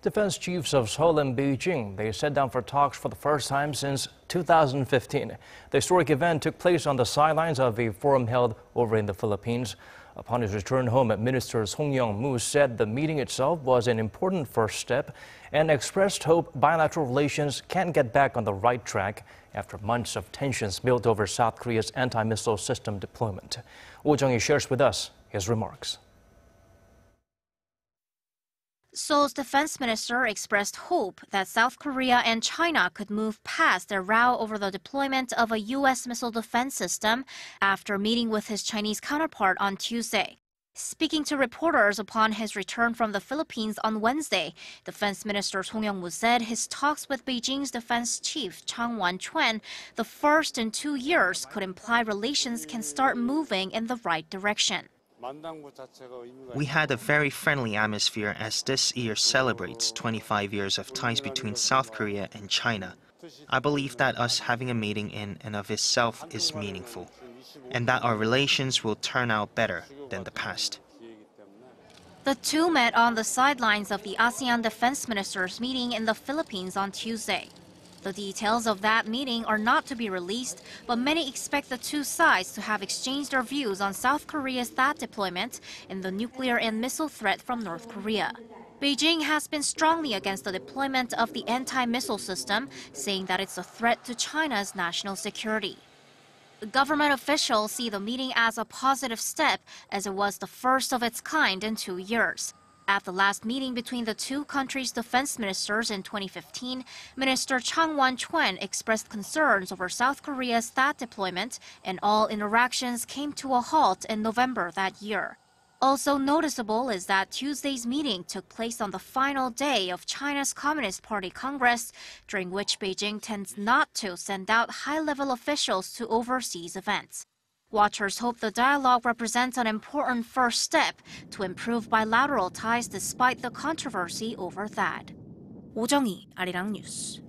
Defense chiefs of Seoul and Beijing, they sat down for talks for the first time since 2015. The historic event took place on the sidelines of a forum held over in the Philippines. Upon his return home, Minister Song Young-moo said the meeting itself was an important first step and expressed hope bilateral relations can get back on the right track after months of tensions built over South Korea's anti-missile system deployment. Jung-hee shares with us his remarks. Seoul's defense minister expressed hope that South Korea and China could move past their row over the deployment of a U.S. missile defense system after meeting with his Chinese counterpart on Tuesday. Speaking to reporters upon his return from the Philippines on Wednesday, Defense Minister Song Young-moo said his talks with Beijing's defense chief Chang Wanquan, the first in 2 years, could imply relations can start moving in the right direction. We had a very friendly atmosphere as this year celebrates 25 years of ties between South Korea and China. I believe that us having a meeting in and of itself is meaningful, and that our relations will turn out better than the past. The two met on the sidelines of the ASEAN defense ministers meeting in the Philippines on Tuesday. The details of that meeting are not to be released, but many expect the two sides to have exchanged their views on South Korea's THAAD deployment and the nuclear and missile threat from North Korea. Beijing has been strongly against the deployment of the anti-missile system, saying that it's a threat to China's national security. Government officials see the meeting as a positive step, as it was the first of its kind in 2 years. At the last meeting between the two countries' defense ministers in 2015, Minister Chang Wanquan expressed concerns over South Korea's THAAD deployment, and all interactions came to a halt in November that year. Also noticeable is that Tuesday's meeting took place on the final day of China's Communist Party Congress, during which Beijing tends not to send out high-level officials to overseas events. Watchers hope the dialogue represents an important first step to improve bilateral ties despite the controversy over THAAD. Jung-hee, Arirang News.